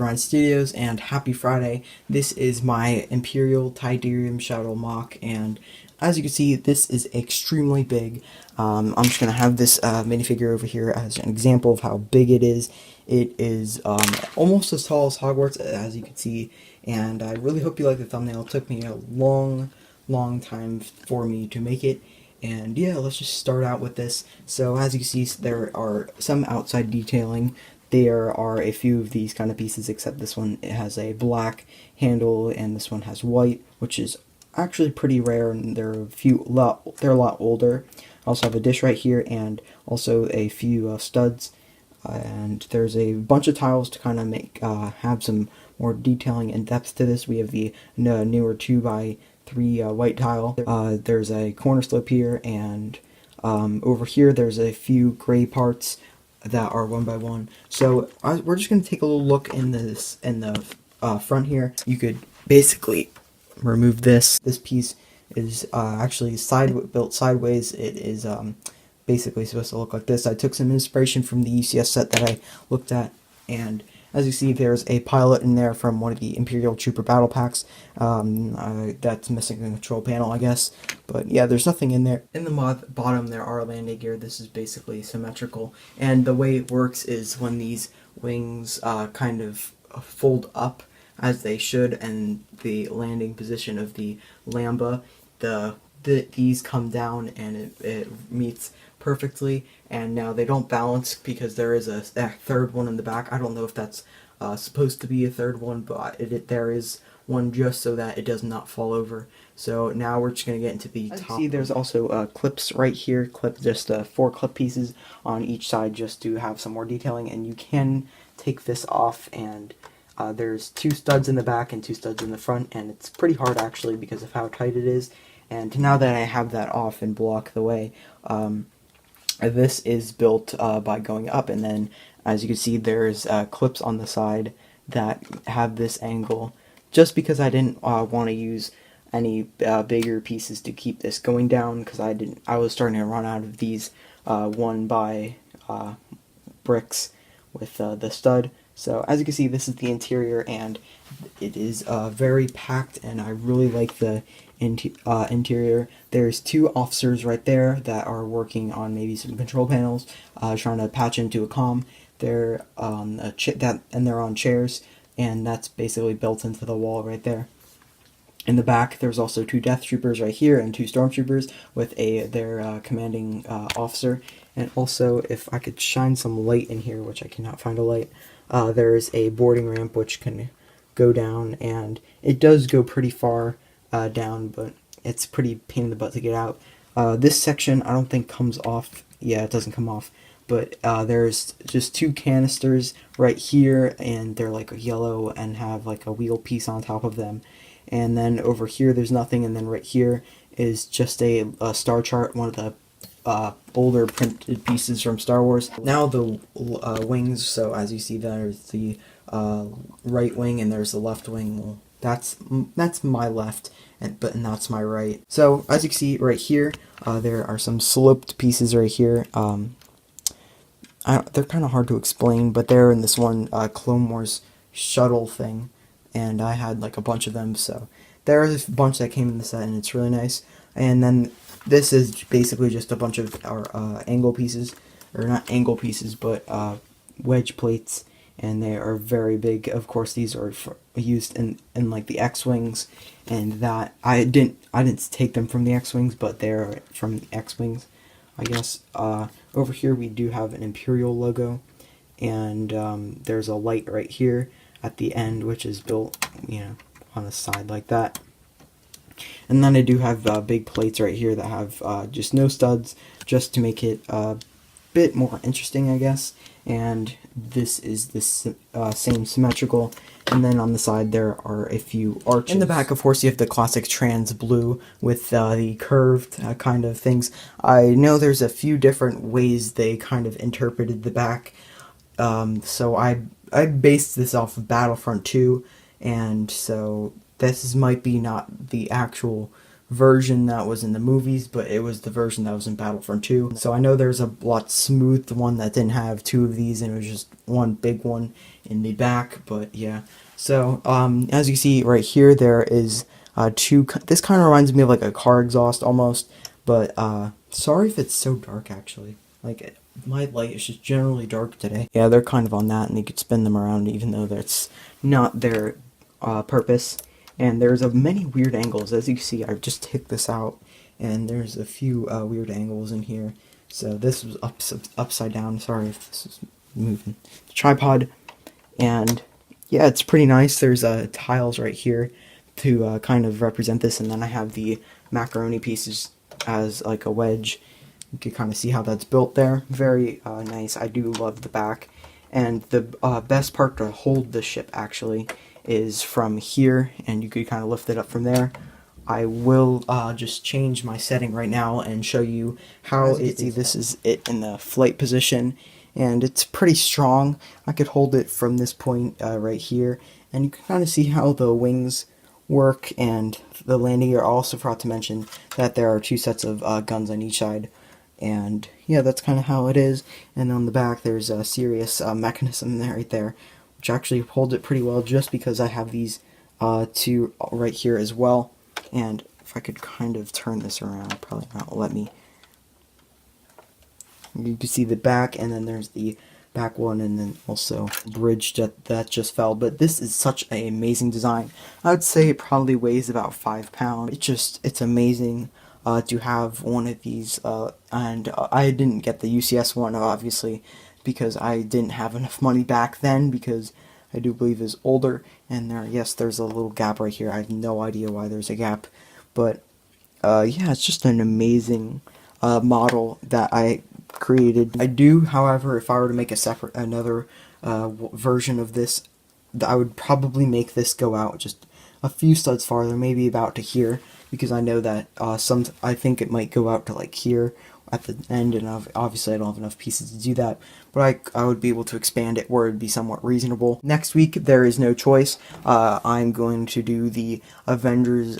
Mastermind Studios, and happy Friday. This is my Imperial Shuttle mock, and as you can see, this is extremely big. I'm just going to have this minifigure over here as an example of how big it is. It is almost as tall as Hogwarts, as you can see, and I really hope you like the thumbnail. It took me a long time for me to make it. And yeah, let's just start out with this. So as you see, there are some outside detailing. There are a few of these kind of pieces, except this one, it has a black handle and this one has white, which is actually pretty rare, and they're a lot older. I also have a dish right here and also a few studs. And there's a bunch of tiles to kind of make have some more detailing and depth to this. We have the newer 2x3 white tile. There's a corner slope here, and over here there's a few gray parts that are 1x1. So we're just going to take a little look in the front here. You could basically remove this. This piece is actually built sideways. It is basically supposed to look like this. I took some inspiration from the UCS set that I looked at, and as you see, there's a pilot in there from one of the Imperial Trooper battle packs. That's missing a control panel, I guess. But yeah, there's nothing in there. In the bottom, there are landing gear. This is basically symmetrical. And the way it works is when these wings kind of fold up, as they should, and the landing position of the Lamba, these come down and it meets perfectly, and now they don't balance because there is a third one in the back. I don't know if that's supposed to be a third one, but there is one just so that it does not fall over. So now we're just going to get into the top. See, there's also clips right here, just 4 clip pieces on each side just to have some more detailing, and you can take this off, and there's 2 studs in the back and 2 studs in the front, and it's pretty hard actually because of how tight it is. And now that I have that off and block the way, this is built by going up, and then as you can see, there's clips on the side that have this angle, just because I didn't want to use any bigger pieces to keep this going down, because I was starting to run out of these 1x bricks with the stud. So as you can see, this is the interior, and it is very packed, and I really like the interior. There's 2 officers right there that are working on maybe some control panels, trying to patch into a comm. They're on they're on chairs, and that's basically built into the wall right there. In the back, there's also 2 Death Troopers right here and 2 Stormtroopers with their commanding officer. And also, if I could shine some light in here, which I cannot find a light, there's a boarding ramp which can go down, and it does go pretty far down, but it's pretty pain in the butt to get out. This section I don't think comes off. Yeah, it doesn't come off, but there's just 2 canisters right here, and they're like yellow and have like a wheel piece on top of them. And then over here there's nothing, and then right here is just a star chart, one of the older printed pieces from Star Wars. Now the wings, so as you see, there's the right wing and there's the left wing. Well, that's my left, and that's my right. So as you can see right here, there are some sloped pieces right here. They're kind of hard to explain, but they're in this one Clone Wars shuttle thing, and I had like a bunch of them, so there's a bunch that came in the set, and it's really nice. And then this is basically just a bunch of our angle pieces, or not angle pieces, but wedge plates, and they are very big. Of course, these are used in like the X-wings, and that I didn't take them from the X-wings, but they're from the X-wings, I guess. Over here we do have an Imperial logo, and there's a light right here at the end, which is built, on the side like that. And then I do have big plates right here that have just no studs, just to make it a bit more interesting, I guess. And this is the same symmetrical. And then on the side there are a few arches. In the back, of course, you have the classic trans blue with the curved kind of things. I know there's a few different ways they kind of interpreted the back. So I based this off of Battlefront 2, and so this might be not the actual version that was in the movies, but it was the version that was in Battlefront 2. So I know there's a lot smoothed one that didn't have two of these, and it was just one big one in the back. But yeah, so as you see right here, there is two. This kind of reminds me of like a car exhaust almost, but sorry if it's so dark actually. Like my light is just generally dark today. Yeah, they're kind of on that, and you could spin them around even though that's not their purpose. And there's many weird angles. As you see, I've just hit this out, and there's a few weird angles in here. So this was upside down. Sorry if this is moving. The tripod, and yeah, it's pretty nice. There's tiles right here to kind of represent this, and then I have the macaroni pieces as like a wedge. You can kind of see how that's built there. Very nice. I do love the back, and the best part to hold the ship actually is from here, and you could kind of lift it up from there. I will just change my setting right now and show you how it is. This is it in the flight position, and it's pretty strong. I could hold it from this point right here, and you can kind of see how the wings work and the landing gear. I also forgot to mention that there are two sets of guns on each side, and yeah, that's kind of how it is. And on the back there's a serious mechanism there, right there, which actually holds it pretty well just because I have these two right here as well. And if I could kind of turn this around, probably not let me. You can see the back, and then there's the back one, and then also bridge that just fell. But this is such an amazing design. I would say it probably weighs about 5 pounds. It's amazing to have one of these, and I didn't get the UCS one obviously because I didn't have enough money back then, because I do believe is older. And there's a little gap right here. I have no idea why there's a gap, but yeah, it's just an amazing model that I created. I do, however, if I were to make another version of this, I would probably make this go out just a few studs farther, maybe about to here, because I know that I think it might go out to like here at the end, and obviously I don't have enough pieces to do that, but I would be able to expand it where it would be somewhat reasonable. Next week, there is no choice. I'm going to do the Avengers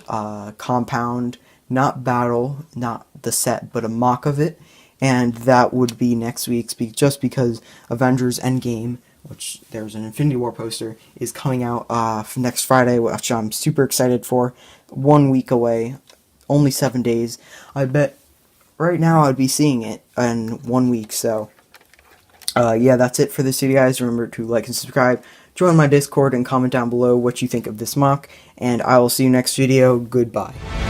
compound, not battle, not the set, but a mock of it, and that would be next week's, just because Avengers Endgame, which there's an Infinity War poster, is coming out next Friday, which I'm super excited for. 1 week away, only 7 days. I bet right now I'd be seeing it in 1 week. So yeah, that's it for this video, guys. Remember to like and subscribe, join my Discord, and comment down below what you think of this mock, and I will see you next video. Goodbye.